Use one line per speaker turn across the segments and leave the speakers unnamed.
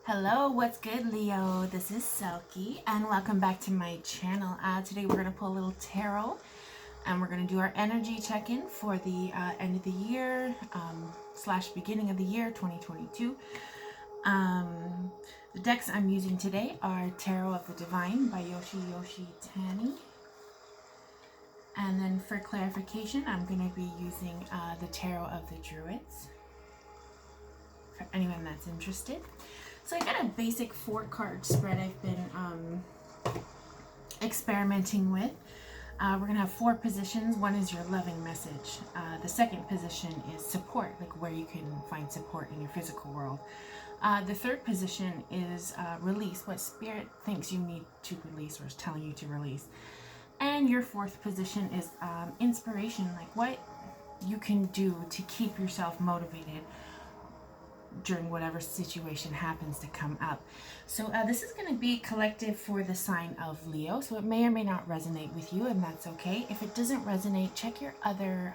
Hello, what's good, Leo? This is Selkie, and welcome back to my channel. Today we're going to pull a little tarot, and we're going to do our energy check-in for the end of the year, slash beginning of the year, 2022. The decks I'm using today are Tarot of the Divine by Yoshi Tani. And then for clarification, I'm going to be using the Tarot of the Druids, for anyone that's interested. So I got a basic 4-card spread I've been experimenting with. We're going to have 4 positions. One is your loving message. The second position is support, like where you can find support in your physical world. The third position is release, what spirit thinks you need to release or is telling you to release. And your fourth position is inspiration, like what you can do to keep yourself motivated during whatever situation happens to come up. So this is going to be collective for the sign of Leo, so it may or may not resonate with you, and that's okay. If it doesn't resonate, check your other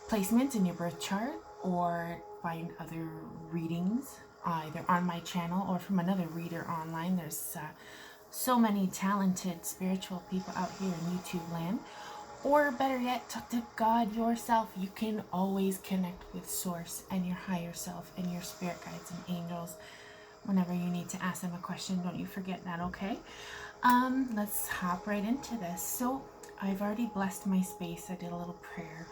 placements in your birth chart, or find other readings either on my channel or from another reader online. There's so many talented spiritual people out here in YouTube land. Or better yet, talk to God yourself. You can always connect with Source and your higher self and your spirit guides and angels whenever you need to ask them a question. Don't you forget that, okay? Let's hop right into this. So I've already blessed my space. I did a little prayer,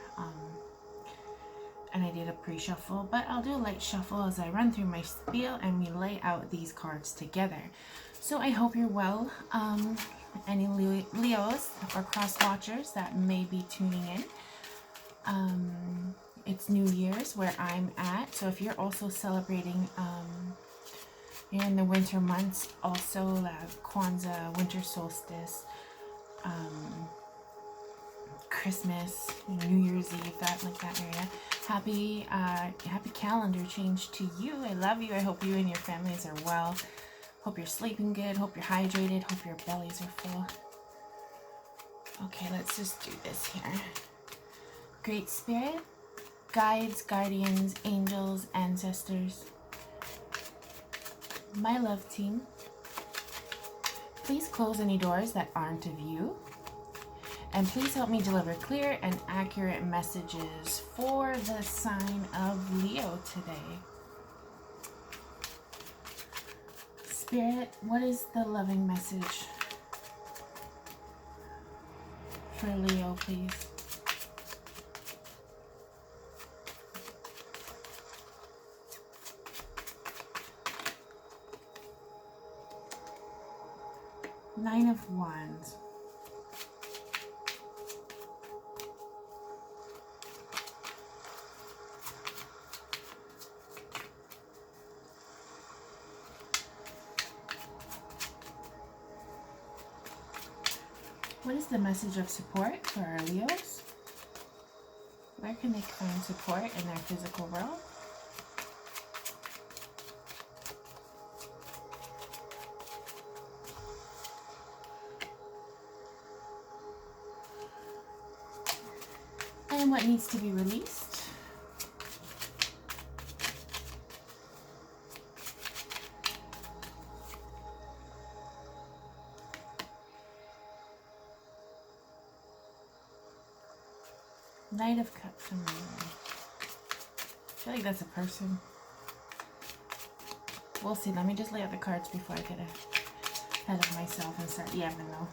and I did a pre-shuffle, but I'll do a light shuffle as I run through my spiel and we lay out these cards together. So I hope you're well. Any Leos or cross watchers that may be tuning in. It's New Year's where I'm at, so if you're also celebrating, you're in the winter months, also Kwanzaa, winter solstice, Christmas, New Year's Eve, that area. Happy calendar change to you. I love you. I hope you and your families are well. Hope you're sleeping good. Hope you're hydrated. Hope your bellies are full. Okay, let's just do this here. Great Spirit, guides, guardians, angels, ancestors, my love team, please close any doors that aren't of you. And please help me deliver clear and accurate messages for the sign of Leo today. Spirit, what is the loving message for Leo, please? Nine of Wands. What is the message of support for our Leos? Where can they find support in their physical world? And what needs to be released? Knight of Cups. I feel like that's a person. We'll see. Let me just lay out the cards before I get ahead of myself and start yapping though.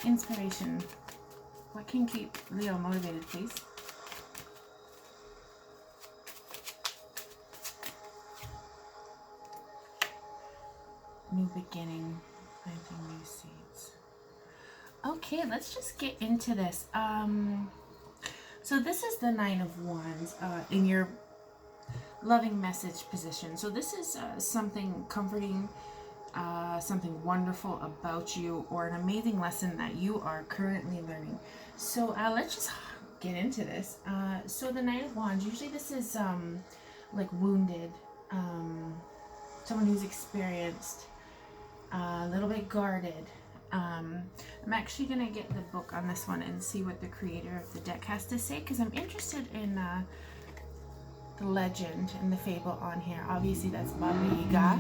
Inspiration. What can keep Leo motivated, please? New beginning. Planting new seeds. Okay, let's just get into this. So this is the Nine of Wands in your loving message position. So this is something comforting, something wonderful about you, or an amazing lesson that you are currently learning. So let's just get into this. So the Nine of Wands, usually this is like wounded, someone who's experienced, a little bit guarded. I'm actually going to get the book on this one and see what the creator of the deck has to say, because I'm interested in the legend and the fable on here. Obviously, that's Baba Yaga.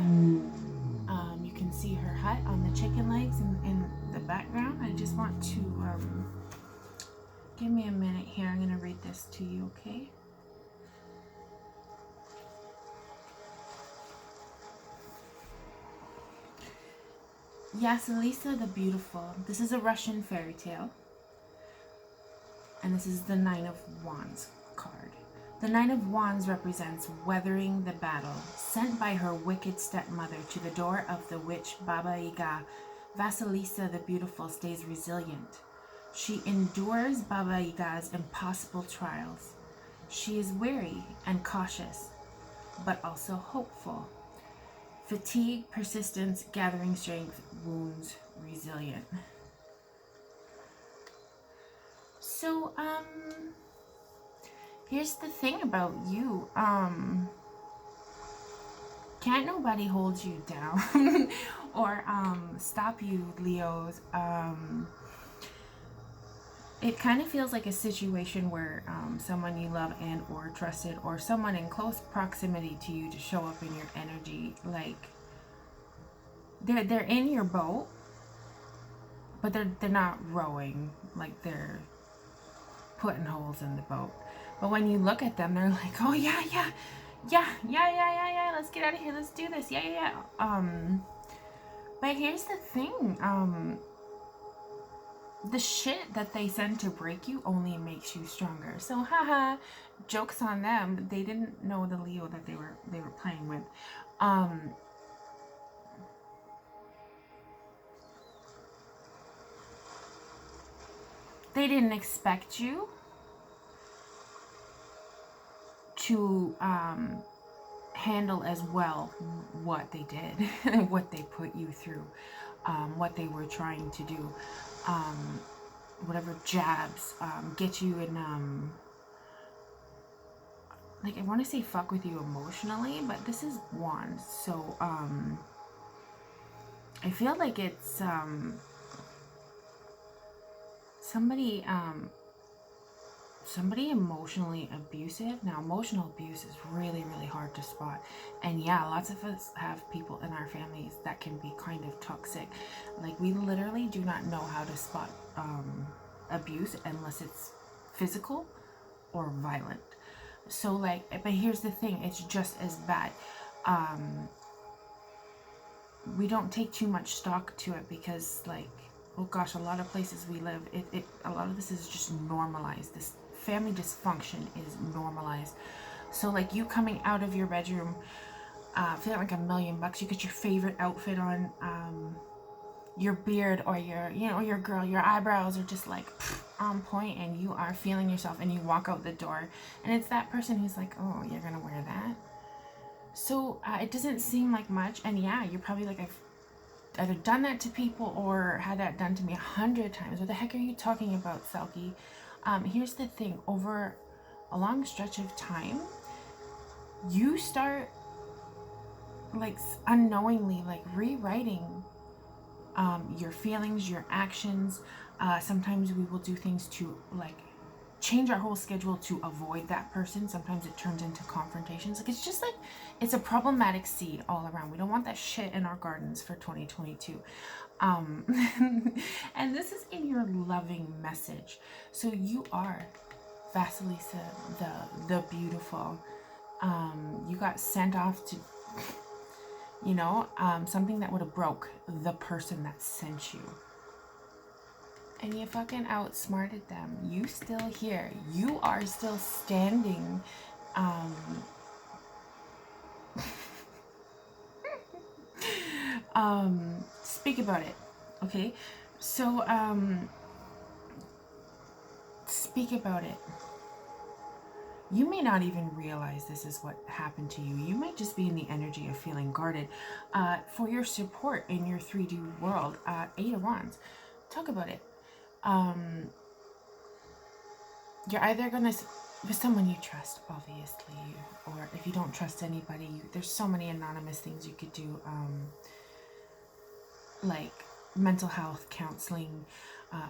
You can see her hut on the chicken legs in the background. I just want to, give me a minute here. I'm going to read this to you, okay? Vasilisa the Beautiful. This is a Russian fairy tale. And this is the Nine of Wands card. The Nine of Wands represents weathering the battle. Sent by her wicked stepmother to the door of the witch Baba Yaga, Vasilisa the Beautiful stays resilient. She endures Baba Yaga's impossible trials. She is wary and cautious, but also hopeful. Fatigue, persistence, gathering strength, wounds, resilient. So, here's the thing about you. Can't nobody hold you down or stop you, Leos. It kind of feels like a situation where someone you love and or trusted, or someone in close proximity to you to show up in your energy, like they're in your boat, but they're not rowing, like they're putting holes in the boat. But when you look at them, they're like, oh yeah, let's get out of here, let's do this, yeah. But here's the thing, the shit that they send to break you only makes you stronger. So haha, jokes on them. They didn't know the Leo that they were playing with. They didn't expect you to handle as well what they did, what they put you through, what they were trying to do, whatever jabs, get you in, like, I want to say fuck with you emotionally, but this is Wands, so I feel like it's somebody emotionally abusive. Now, emotional abuse is really, really hard to spot. And yeah, lots of us have people in our families that can be kind of toxic. Like, we literally do not know how to spot abuse unless it's physical or violent. So, like, but here's the thing, it's just as bad. We don't take too much stock to it because, like, oh gosh, a lot of places we live, a lot of this is just normalized. This family dysfunction is normalized. So, like, you coming out of your bedroom, feeling like $1 million, you get your favorite outfit on, your beard or your girl, your eyebrows are just like on point, and you are feeling yourself, and you walk out the door, and it's that person who's like, oh, you're gonna wear that? So it doesn't seem like much, and yeah, you're probably like, I've either done that to people or had that done to me 100 times. What the heck are you talking about, Selkie? Here's the thing, over a long stretch of time, you start, like, unknowingly, like, rewriting your feelings, your actions. Sometimes we will do things to, like, change our whole schedule to avoid that person. Sometimes it turns into confrontations. Like, it's just like, it's a problematic seed all around. We don't want that shit in our gardens for 2022. And this is in your loving message. So you are Vasilisa the Beautiful. You got sent off to, something that would have broke the person that sent you. And you fucking outsmarted them. You still here. You are still standing. Speak about it. Okay? So, speak about it. You may not even realize this is what happened to you. You might just be in the energy of feeling guarded. For your support in your 3D world, 8 of Wands. Talk about it. You're either gonna, with someone you trust, obviously, or if you don't trust anybody, there's so many anonymous things you could do, like mental health counseling,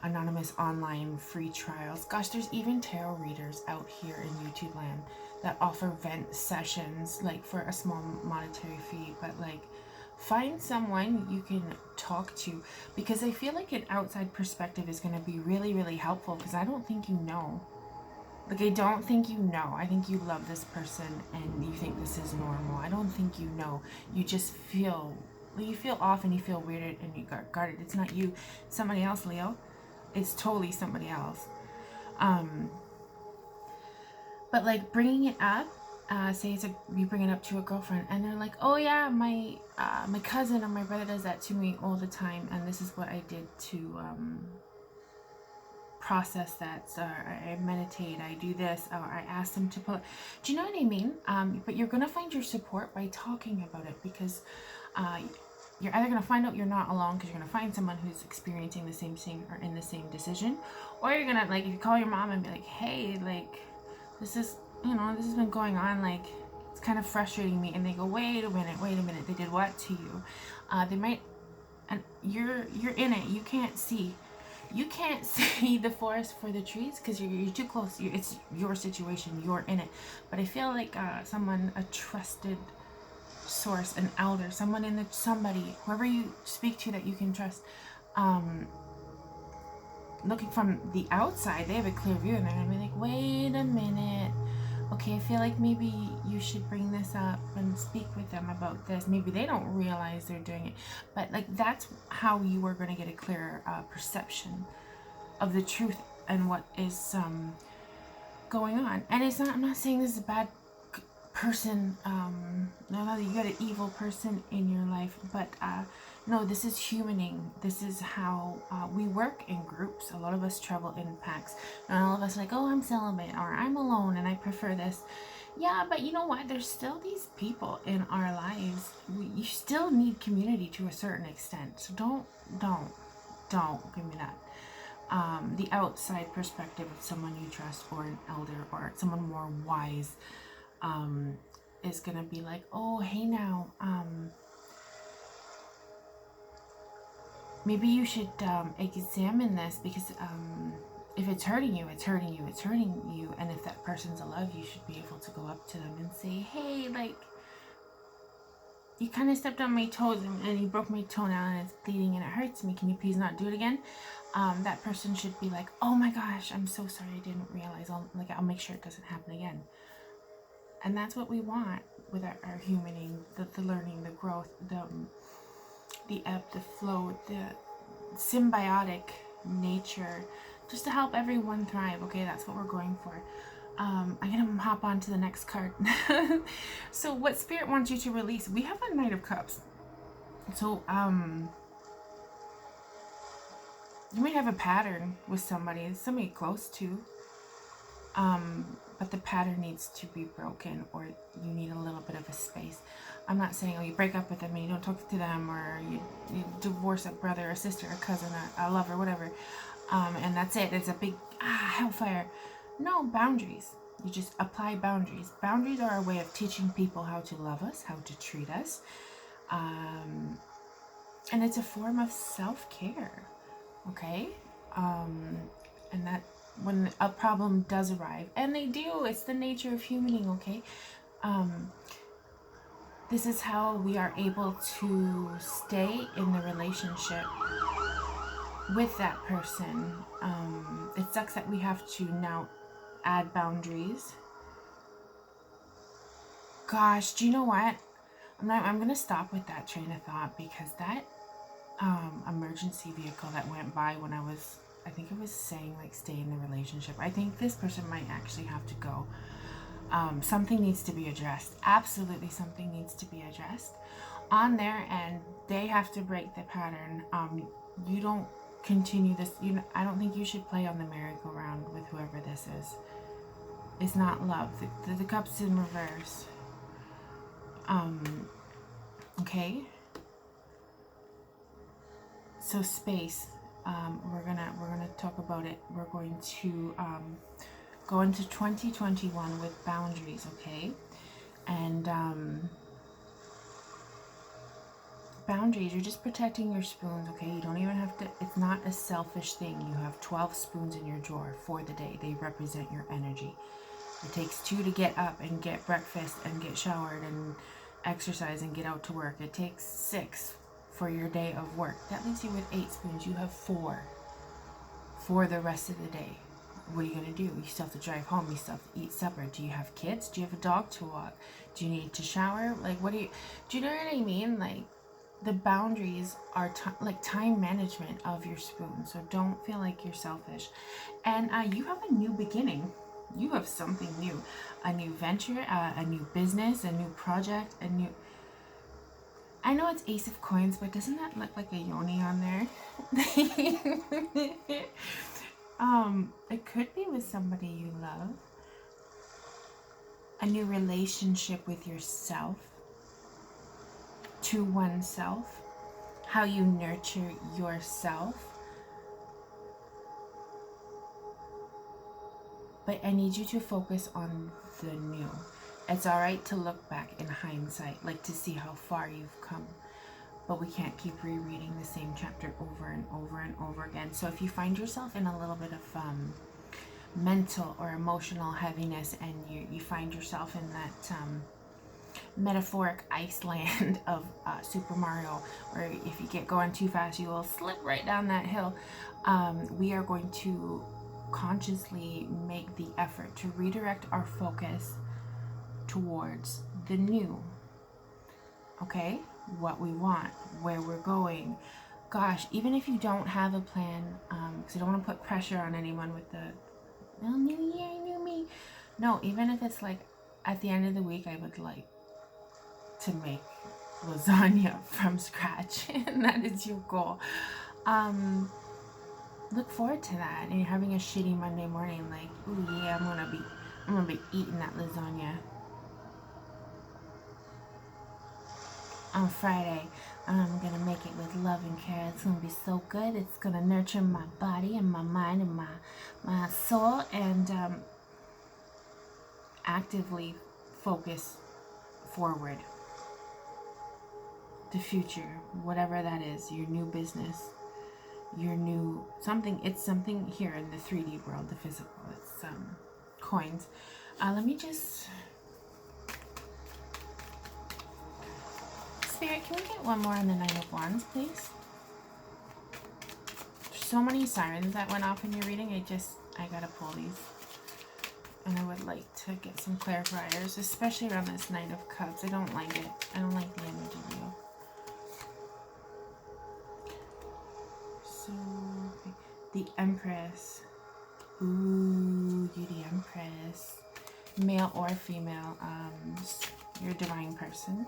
anonymous online free trials. Gosh, there's even tarot readers out here in YouTube land that offer vent sessions, like for a small monetary fee, but like find someone you can talk to, because I feel like an outside perspective is going to be really, really helpful, because I don't think you know. Like, I don't think you know. I think you love this person and you think this is normal. I don't think you know. You just feel, well, you feel off and you feel weirded and you got guarded. It's not you. It's somebody else, Leo. It's totally somebody else. But like bringing it up, say you bring it up to a girlfriend and they're like, oh yeah, my cousin or my brother does that to me all the time, and this is what I did to process that. So I meditate, I do this, or I ask them to put, do you know what I mean? But you're gonna find your support by talking about it, because you're either gonna find out you're not alone, because you're gonna find someone who's experiencing the same thing or in the same decision, or you're gonna, like, if you call your mom and be like, hey, like, this is, this has been going on, like, it's kind of frustrating me, and they go, wait a minute, they did what to you? They might, and you're in it, you can't see the forest for the trees, because you're too close. It's your situation, you're in it. But I feel like someone, a trusted source, an elder, somebody, whoever you speak to that you can trust, looking from the outside, they have a clear view, and they're gonna be like, wait a minute, okay, I feel like maybe you should bring this up and speak with them about this. Maybe they don't realize they're doing it, but like, that's how you are going to get a clearer perception of the truth and what is going on. And it's not, I'm not saying this is a bad person, no, that you got an evil person in your life, but no, this is humaning. This is how we work in groups. A lot of us travel in packs, and all of us are like, oh, I'm celibate, or I'm alone and I prefer this. Yeah, but you know what, there's still these people in our lives. You still need community to a certain extent, so don't give me that. The outside perspective of someone you trust, or an elder, or someone more wise, is gonna be like, oh, hey, now, maybe you should examine this, because if it's hurting you, it's hurting you, it's hurting you. And if that person's alive, you should be able to go up to them and say, hey, like, you kind of stepped on my toes and you broke my toenail and it's bleeding and it hurts me. Can you please not do it again? That person should be like, oh my gosh, I'm so sorry, I didn't realize. I'll make sure it doesn't happen again. And that's what we want with our humaning, the learning, the growth, the ebb, the flow, the symbiotic nature, just to help everyone thrive. Okay, that's what we're going for. I'm gonna hop on to the next card. So what Spirit wants you to release, we have a Knight of Cups. So you might have a pattern with somebody close to, but the pattern needs to be broken, or you need a little bit of a space. I'm not saying, oh, you break up with them and you don't talk to them, or you divorce a brother or sister or cousin or a lover, whatever, and that's it. It's a big hellfire. No, boundaries. You just apply boundaries. Boundaries are a way of teaching people how to love us, how to treat us, and it's a form of self-care. Okay, and that when a problem does arrive, and they do, it's the nature of humaning. Okay, this is how we are able to stay in the relationship with that person. It sucks that we have to now add boundaries. Gosh, do you know what? I'm gonna stop with that train of thought, because that emergency vehicle that went by when I think it was saying, like, stay in the relationship. I think this person might actually have to go. Something needs to be addressed. Absolutely, something needs to be addressed on their end. They have to break the pattern. You don't continue this. I don't think you should play on the merry-go-round with whoever this is. It's not love. The cup's in reverse. Okay. So space. We're gonna talk about it. We're going to go into 2021 with boundaries, okay? And boundaries, you're just protecting your spoons, okay? You don't even have to, it's not a selfish thing. You have 12 spoons in your drawer for the day. They represent your energy. It takes 2 to get up and get breakfast and get showered and exercise and get out to work. It takes 6 for your day of work. That leaves you with 8 spoons. You have 4 for the rest of the day. What are you going to do? You still have to drive home. You still have to eat supper. Do you have kids? Do you have a dog to walk? Do you need to shower? Like, do you know what I mean? Like, the boundaries are like time management of your spoon. So don't feel like you're selfish. And you have a new beginning. You have something new, a new venture, a new business, a new project, a new... I know it's Ace of Coins, but doesn't that look like a yoni on there? It could be with somebody you love. A new relationship with yourself, to oneself, how you nurture yourself. But I need you to focus on the new. It's all right to look back in hindsight, like to see how far you've come. But we can't keep rereading the same chapter over and over and over again. So if you find yourself in a little bit of mental or emotional heaviness, and you find yourself in that metaphoric Iceland of Super Mario, or if you get going too fast, you will slip right down that hill. We are going to consciously make the effort to redirect our focus towards the new. Okay? What we want, where we're going. Gosh, even if you don't have a plan, because I don't want to put pressure on anyone with the, well, new year, new me. No, even if it's like at the end of the week, I would like to make lasagna from scratch, and that is your goal. Look forward to that. And you're having a shitty Monday morning, like, ooh yeah, I'm gonna be eating that lasagna. On Friday, I'm gonna make it with love and care. It's gonna be so good. It's gonna nurture my body and my mind and my soul, and actively focus forward. The future, whatever that is, your new business, your new something. It's something here in the 3D world, the physical. It's coins. Let me just... Spirit, can we get one more on the Nine of Wands, please? There's so many sirens that went off in your reading. I gotta pull these. And I would like to get some clarifiers, especially around this Knight of Cups. I don't like it. I don't like the energy wheel. So, the Empress. Ooh, you the Empress. Male or female, your divine person.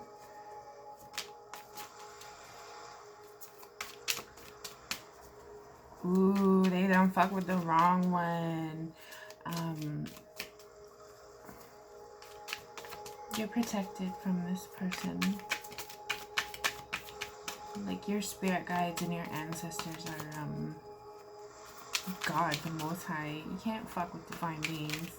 Ooh, they don't fuck with the wrong one. You're protected from this person. Like, your spirit guides and your ancestors are, God, the Most High. You can't fuck with divine beings.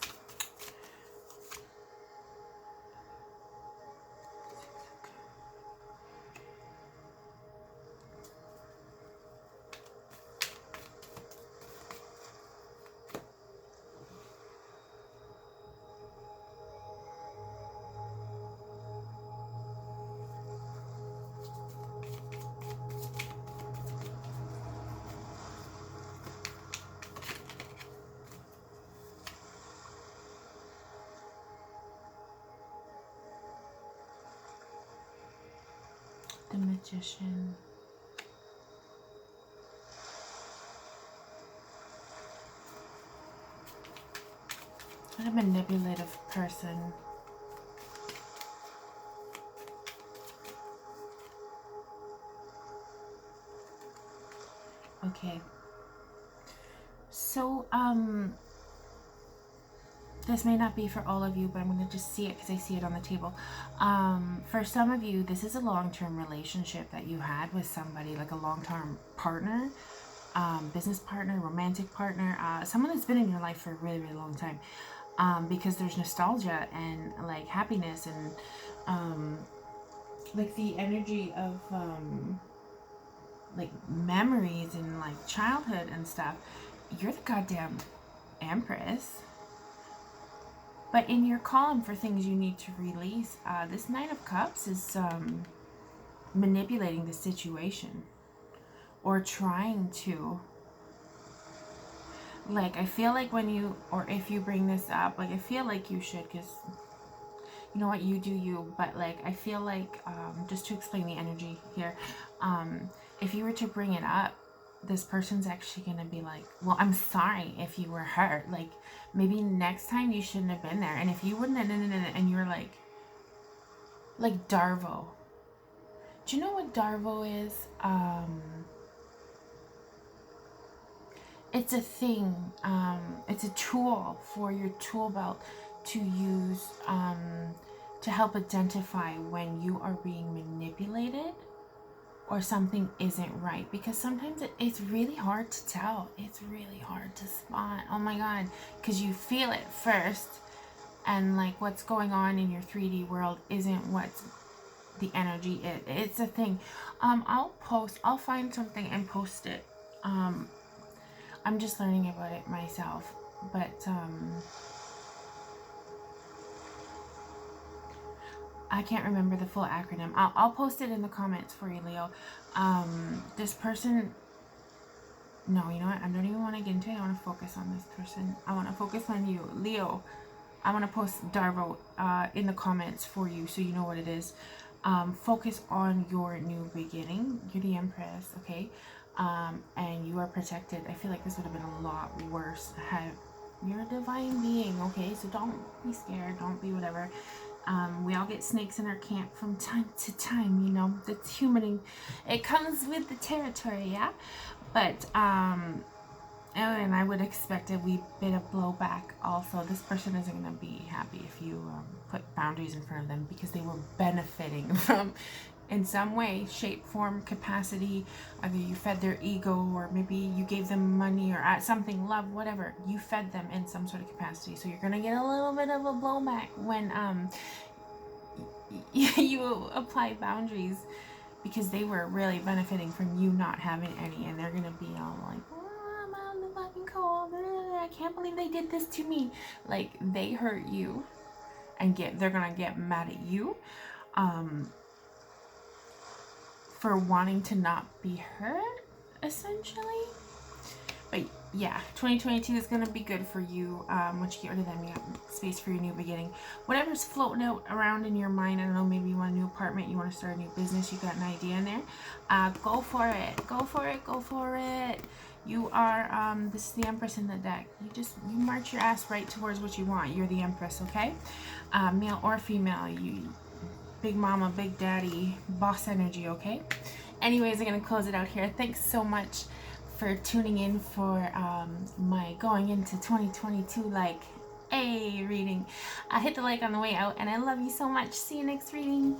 The Magician. What a manipulative person. Okay. So, this may not be for all of you, but I'm going to just see it because I see it on the table. For some of you, this is a long-term relationship that you had with somebody, like a long-term partner, business partner, romantic partner, someone that's been in your life for a really, really long time, because there's nostalgia and like happiness and like the energy of like memories and like childhood and stuff. You're the goddamn Empress. But in your column for things you need to release, this Nine of Cups is manipulating the situation or trying to. Like, I feel like when you, or if you bring this up, like, I feel like you should, because you know what, you do you, but like, I feel like, just to explain the energy here, if you were to bring it up, this person's actually going to be like, well, I'm sorry if you were hurt. Like, maybe next time you shouldn't have been there. And if you wouldn't, and you're like Darvo. Do you know what Darvo is? It's a thing. It's a tool for your tool belt to use to help identify when you are being manipulated or something isn't right, because sometimes it's really hard to tell. It's really hard to spot. Oh my god, because you feel it first, and like what's going on in your 3D world isn't what's the energy is. It's a thing. I'll find something and post it. I'm just learning about it myself, but I can't remember the full acronym. I'll post it in the comments for you, Leo. This person, no, you know what? I don't even want to get into it. I want to focus on this person. I want to focus on you, Leo. I want to post Darvo in the comments for you so you know what it is. Focus on your new beginning. You're the Empress, okay? And you are protected. I feel like this would have been a lot worse. You're a divine being, okay? So don't be scared. Don't be whatever. We all get snakes in our camp from time to time, you know. That's humaning. It comes with the territory, yeah? But, and I would expect a wee bit of blowback also. This person isn't going to be happy if you put boundaries in front of them, because they were benefiting from, in some way, shape, form, capacity. Either you fed their ego, or maybe you gave them money or something, love, whatever. You fed them in some sort of capacity. So you're going to get a little bit of a blowback when you apply boundaries, because they were really benefiting from you not having any, and they're going to be all like, oh, I'm out in the fucking cold. I can't believe they did this to me. Like, they hurt you, and they're going to get mad at you. For wanting to not be hurt, essentially. But yeah, 2022 is going to be good for you. Once you get rid of them, you got space for your new beginning. Whatever's floating out around in your mind, I don't know, maybe you want a new apartment, you want to start a new business, you got an idea in there, go for it. Go for it. Go for it. You are, this is the Empress in the deck. You march your ass right towards what you want. You're the Empress, okay? Male or female, you big mama, big daddy, boss energy, okay? Anyways, I'm going to close it out here. Thanks so much for tuning in for my going into 2022 like a reading. Hit the like on the way out, and I love you so much. See you next reading.